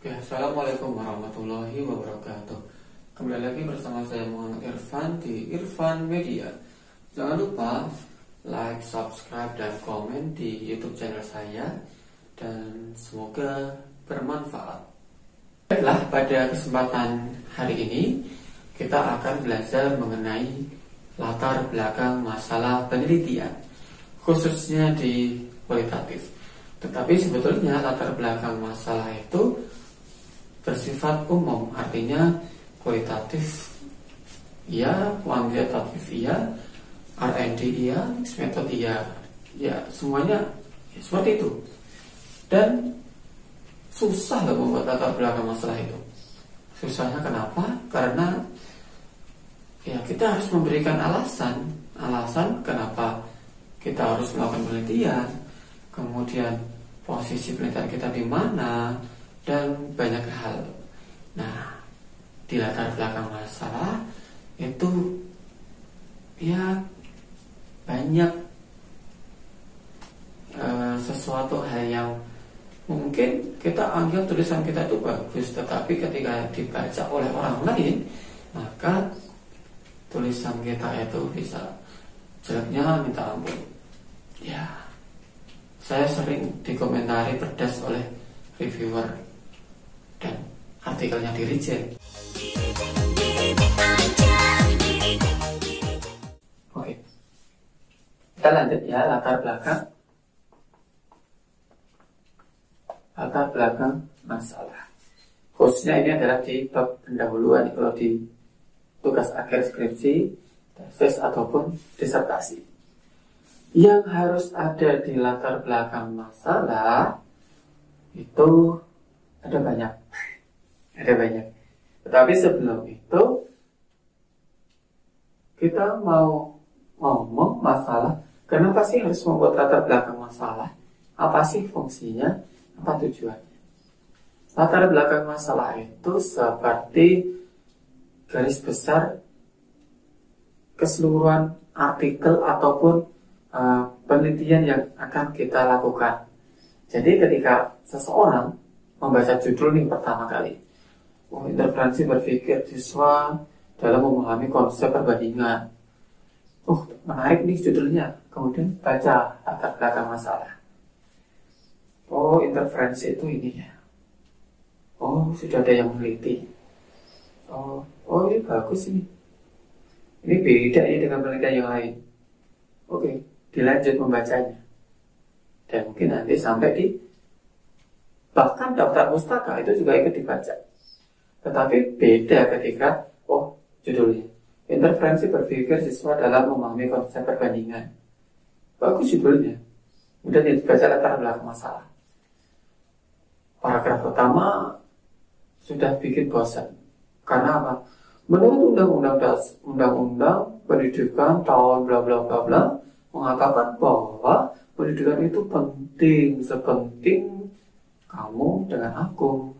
Oke, Assalamualaikum warahmatullahi wabarakatuh. Kembali lagi bersama saya Muhammad Irfan di Irfan Media. Jangan lupa like, subscribe, dan komen di YouTube channel saya. Dan semoga bermanfaat. Baiklah, pada kesempatan hari ini kita akan belajar mengenai latar belakang masalah penelitian, khususnya di kualitatif. Tetapi sebetulnya latar belakang masalah itu bersifat umum, artinya kualitatif iya, kuantitatif iya, R&D iya, mixed method iya, ya semuanya ya, seperti itu. Dan susah loh membuat latar belakang masalah itu. Susahnya kenapa? Karena ya kita harus memberikan alasan kenapa kita harus melakukan penelitian, kemudian posisi penelitian kita di mana, dan banyak hal. Nah, di latar belakang masalah itu ya banyak sesuatu hal yang mungkin kita anggap tulisan kita itu bagus, tetapi ketika dibaca oleh orang lain, maka tulisan kita itu bisa jeleknya minta ampun. Ya, saya sering dikomentari pedas oleh reviewer dan artikelnya di reject. Oke, kita lanjut ya, latar belakang masalah. Khususnya ini adalah di bab pendahuluan kalau di tugas akhir skripsi, tesis ataupun disertasi. Yang harus ada di latar belakang masalah itu ada banyak. Tetapi sebelum itu kita mau ngomong masalah, kenapa sih harus membuat latar belakang masalah? Apa sih fungsinya? Apa tujuannya? Latar belakang masalah itu seperti garis besar keseluruhan artikel ataupun penelitian yang akan kita lakukan. Jadi ketika seseorang membaca judul nih pertama kali, interferensi berpikir siswa dalam memahami konsep perbandingan. Menarik nih judulnya. Kemudian baca latar belakang masalah. Interferensi itu ini ya. Sudah ada yang meneliti. Ini bagus ini. Ini beda ya dengan penelitian yang lain. Oke, dilanjut membacanya. Dan mungkin nanti sampai di bahkan daftar pustaka itu juga ikut dibaca. Tetapi beda ketika judulnya interferensi berpikir siswa dalam memahami konsep perbandingan. Bagus judulnya. Kemudian dibaca latar belakang masalah. Paragraf pertama sudah bikin bosan. Karena apa? Menurut undang-undang pendidikan tahun bla bla bla bla mengatakan bahwa pendidikan itu penting, sepenting kamu dengan aku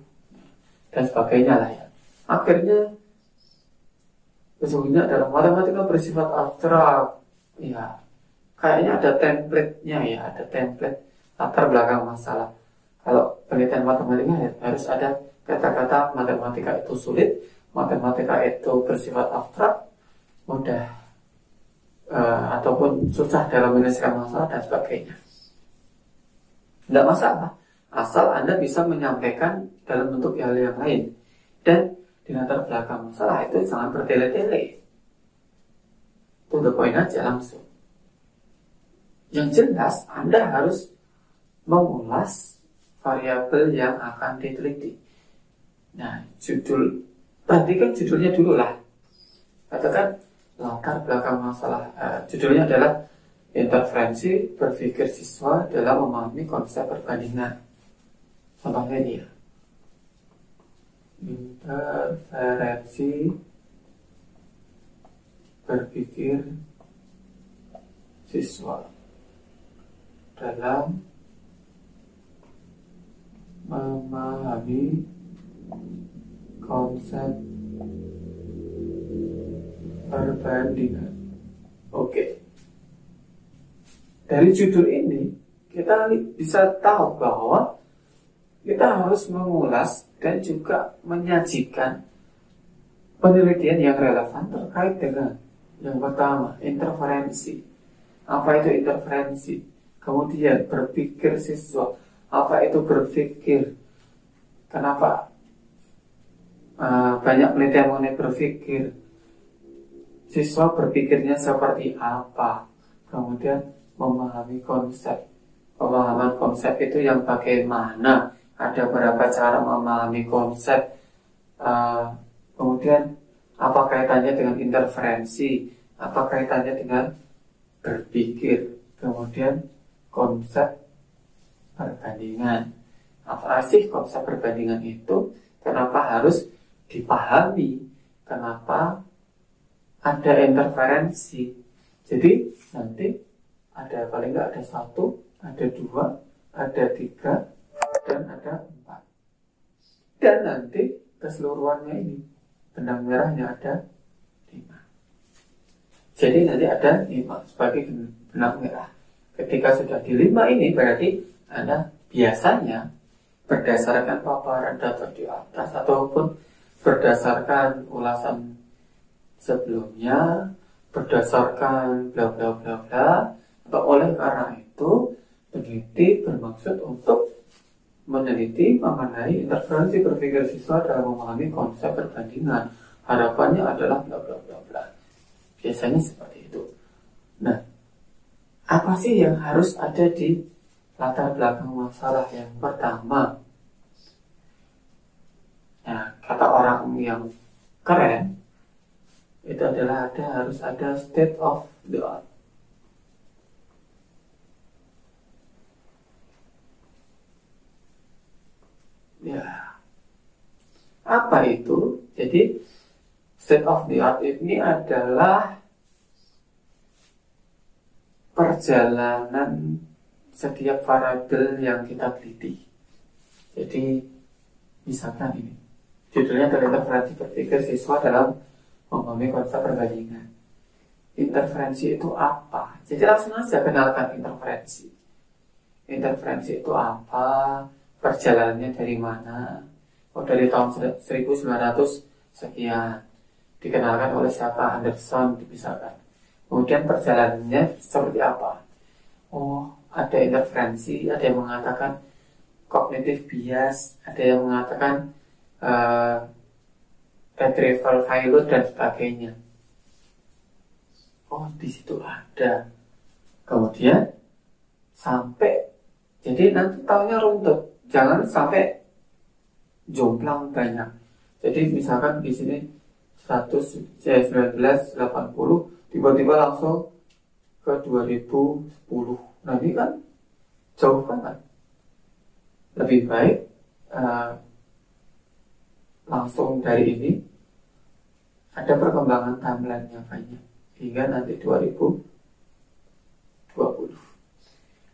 dan sebagainya lah ya. Akhirnya sesungguhnya dalam matematika bersifat abstrak ya, kayaknya ada template-nya ya, ada template latar belakang masalah. Kalau penelitian matematika ya, harus ada kata-kata matematika itu sulit, matematika itu bersifat abstrak, mudah ataupun susah dalam menyelesaikan masalah dan sebagainya. Tidak masalah, asal Anda bisa menyampaikan dalam bentuk hal yang lain. Dan di latar belakang masalah itu jangan bertele-tele. To the point aja langsung. Yang jelas Anda harus mengulas variabel yang akan diteliti. Nah, perhatikan judulnya dulu lah. Katakan latar belakang masalah, judulnya adalah interferensi berpikir siswa dalam memahami konsep perbandingan. Contohnya ini ya, interferensi berpikir siswa dalam memahami konsep perbandingan. Oke. Dari judul ini kita bisa tahu bahwa kita harus mengulas dan juga menyajikan penelitian yang relevan terkait dengan yang pertama, interferensi. Apa itu interferensi? Kemudian berpikir siswa. Apa itu berpikir? Kenapa banyak penelitian mengenai berpikir? Siswa berpikirnya seperti apa? Kemudian memahami konsep. Pemahaman konsep itu yang bagaimana? Ada berapa cara memahami konsep? Kemudian apa kaitannya dengan interferensi? Apa kaitannya dengan berpikir? Kemudian konsep perbandingan. Apa sih konsep perbandingan itu? Kenapa harus dipahami? Kenapa ada interferensi? Jadi nanti ada paling nggak ada 1, ada 2, ada 3, dan ada 4. Dan nanti keseluruhannya ini benang merahnya ada 5. Jadi nanti ada 5 sebagai benang merah. Ketika sudah di 5 ini berarti Anda biasanya berdasarkan paparan data di atas ataupun berdasarkan ulasan sebelumnya, berdasarkan bla bla bla bla, atau oleh karena itu peneliti bermaksud untuk meneliti mengenai interferensi berpikir siswa dalam memahami konsep perbandingan. Harapannya adalah bla bla bla bla. Biasanya seperti itu. Nah, apa sih yang harus ada di latar belakang masalah? Yang pertama, nah, kata orang yang keren itu adalah harus ada state of the art. Ya, apa itu? Jadi state of the art ini adalah perjalanan setiap variabel yang kita teliti. Jadi misalkan ini judulnya adalah interferensi berpikir siswa dalam memahami konsep perbandingan. Interferensi itu apa? Jadi langsung aja kenalkan interferensi. Interferensi itu apa? Perjalanannya dari mana? Oh, dari tahun 1900 sekian. Dikenalkan oleh siapa? Anderson, misalkan. Kemudian perjalanannya seperti apa? Oh, ada interferensi, ada yang mengatakan cognitive bias, ada yang mengatakan retrieval failure dan sebagainya. Oh, di situ ada. Kemudian sampai, jadi nanti tahunnya runtut. Jangan sampai jomplang banyak. Jadi misalkan di sini 1980 tiba-tiba langsung ke 2010. Nah ini kan jauh banget. Lebih baik langsung dari ini ada perkembangan timeline-nya banyak hingga nanti 2020.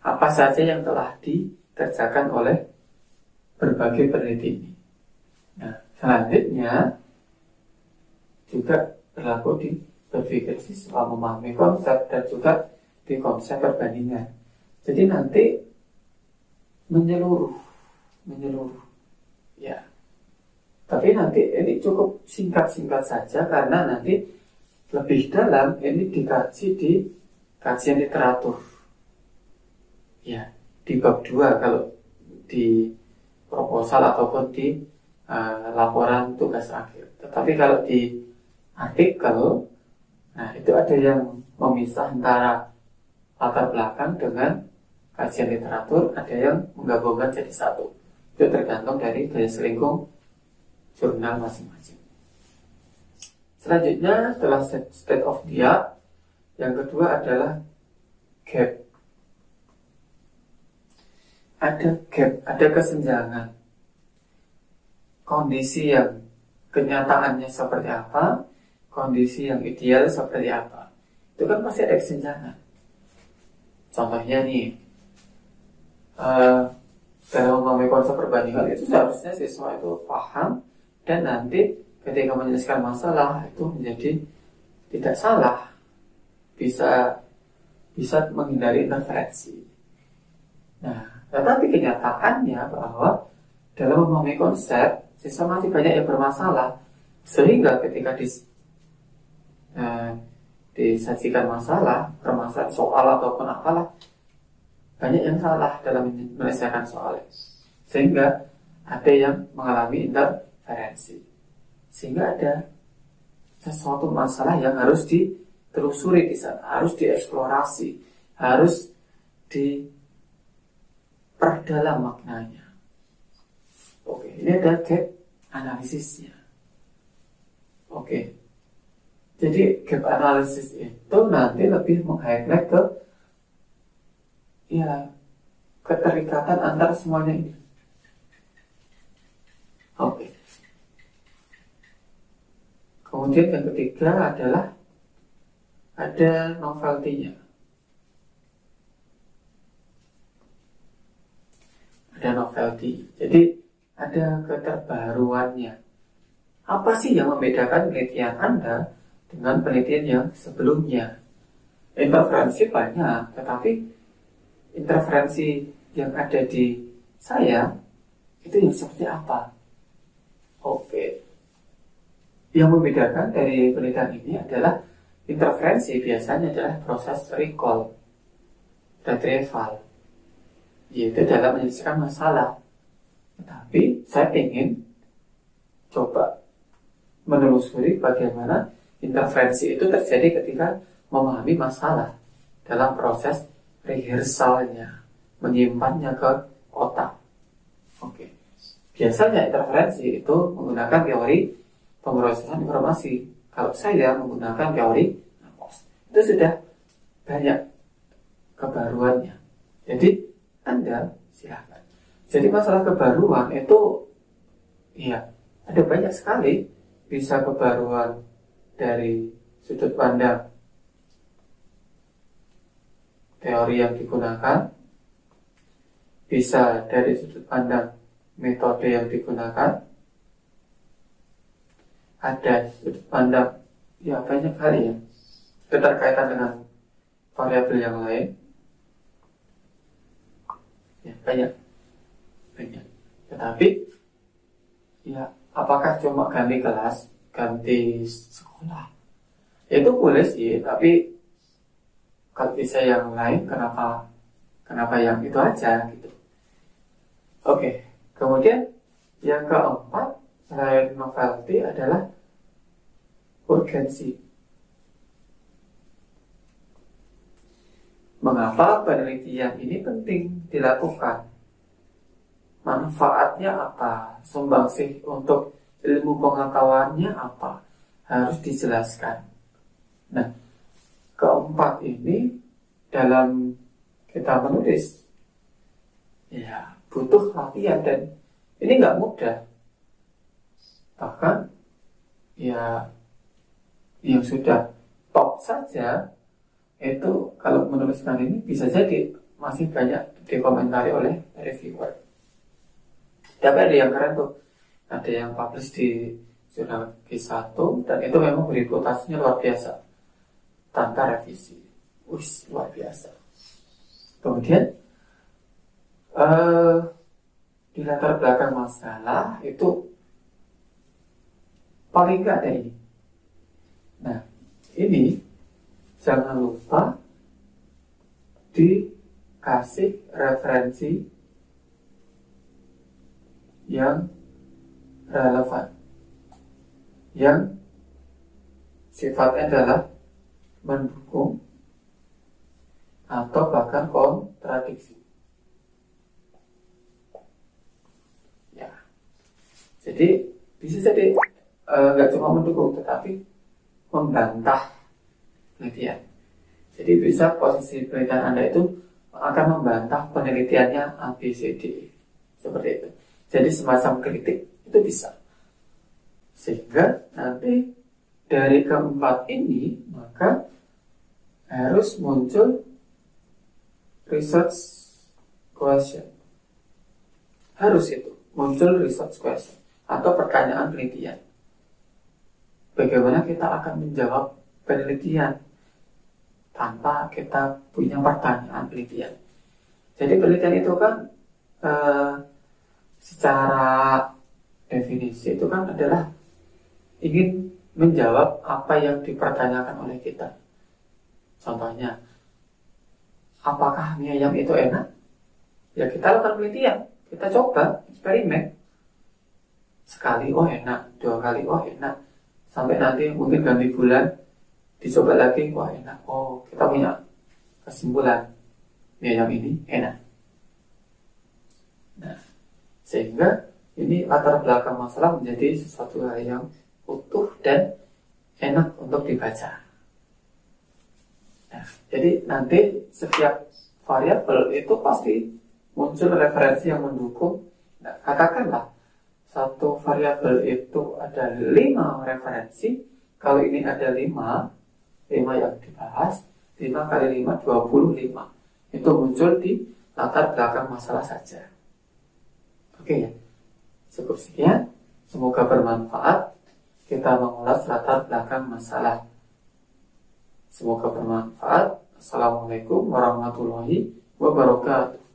Apa saja yang telah dikerjakan oleh berbagai peneliti ini. Nah, selanjutnya juga berlaku di berpikir siswa memahami konsep dan juga di konsep perbandingan. Jadi nanti menyeluruh, ya. Tapi nanti ini cukup singkat-singkat saja karena nanti lebih dalam ini dikaji di kajian literatur. Ya, di bab 2 kalau di proposal ataupun di laporan tugas akhir. Tetapi kalau di artikel, nah itu ada yang memisah antara latar belakang dengan kajian literatur, ada yang menggabungkan jadi satu. Itu tergantung dari gaya selingkuh jurnal masing-masing. Selanjutnya setelah state of the art, yang kedua adalah gap. Ada gap, ada kesenjangan. Kondisi yang kenyataannya seperti apa, kondisi yang ideal seperti apa. Itu kan pasti ada kesenjangan. Contohnya nih, dalam memahami konsep perbandingan itu seharusnya siswa itu paham dan nanti ketika menyelesaikan masalah itu menjadi tidak salah, bisa menghindari interferensi. Nah, tetapi kenyataannya bahwa dalam memahami konsep, siswa masih banyak yang bermasalah, sehingga ketika disajikan permasalahan soal ataupun apalah, banyak yang salah dalam menyelesaikan soal, sehingga ada yang mengalami interferensi, sehingga ada sesuatu masalah yang harus ditelusuri di sana, harus dieksplorasi, harus diperdalam maknanya. Oke, ini ada gap analisisnya. Oke, jadi gap analisis itu nanti lebih meng-highlight ke keterikatan antar semuanya ini. Oke. Kemudian yang ketiga adalah ada novelty-nya. Ada novelty. Jadi ada keterbaruannya. Apa sih yang membedakan penelitian Anda dengan penelitian yang sebelumnya? Interferensi banyak, tetapi interferensi yang ada di saya itu yang seperti apa? Oke. Yang membedakan dari penelitian ini adalah interferensi biasanya adalah proses recall, retrieval, yaitu dalam menyelesaikan masalah. Tetapi saya ingin coba menelusuri bagaimana interferensi itu terjadi ketika memahami masalah dalam proses rehearsalnya, menyimpannya ke otak. Oke. Biasanya interferensi itu menggunakan teori pemrosesan informasi. Kalau saya menggunakan teori Amos, itu sudah banyak kebaruannya. Jadi Anda silakan. Jadi masalah kebaruan itu ada banyak sekali. Bisa kebaruan dari sudut pandang teori yang digunakan, bisa dari sudut pandang metode yang digunakan, ada sudut pandang banyak kali keterkaitan dengan variabel yang lain, banyak. Tetapi apakah cuma ganti kelas, ganti sekolah? Itu boleh sih, tapi kalau bisa yang lain, kenapa yang itu aja gitu. Oke, kemudian yang keempat selain novelty adalah urgensi. Mengapa penelitian ini penting dilakukan? Manfaatnya apa? Sumbangsih untuk ilmu pengetahuannya apa? Harus dijelaskan. Nah, keempat ini dalam kita menulis butuh latihan, dan ini nggak mudah. Bahkan yang sudah top saja itu kalau menuliskan ini bisa jadi masih banyak dikomentari oleh reviewer. Tapi ada yang keren tuh, ada yang publish di jurnal G1 dan itu memang reputasinya luar biasa tanpa revisi. Luar biasa. Kemudian di latar belakang masalah itu paling nggak ada ini. Nah, ini jangan lupa dikasih referensi yang relevan, yang sifatnya adalah mendukung atau bahkan kontradiksi. Jadi bisa jadi nggak cuma mendukung, tetapi membantah penelitian. Jadi bisa posisi penelitian Anda itu akan membantah penelitiannya ABCD, seperti itu. Jadi semacam kritik itu bisa. Sehingga nanti dari keempat ini maka harus muncul research question. Harus itu muncul research question atau pertanyaan penelitian. Bagaimana kita akan menjawab penelitian tanpa kita punya pertanyaan penelitian. Jadi penelitian itu kan secara definisi itu kan adalah ingin menjawab apa yang dipertanyakan oleh kita. Contohnya, apakah mie ayam itu enak? Ya kita lakukan penelitian, kita coba eksperimen. Sekali oh enak, 2 kali oh enak, sampai nanti mungkin ganti bulan dicoba lagi, wah enak. Oh, kita punya kesimpulan mie ayam ini enak. Nah, sehingga ini latar belakang masalah menjadi sesuatu hal yang utuh dan enak untuk dibaca. Nah, jadi nanti setiap variabel itu pasti muncul referensi yang mendukung. Nah, katakanlah satu variabel itu ada 5 referensi. Kalau ini ada 5 yang dibahas, 5 kali 5, 25. Itu muncul di latar belakang masalah saja. Oke ya, cukup sekian. Semoga bermanfaat. Kita mengulas latar belakang masalah. Semoga bermanfaat. Assalamualaikum warahmatullahi wabarakatuh.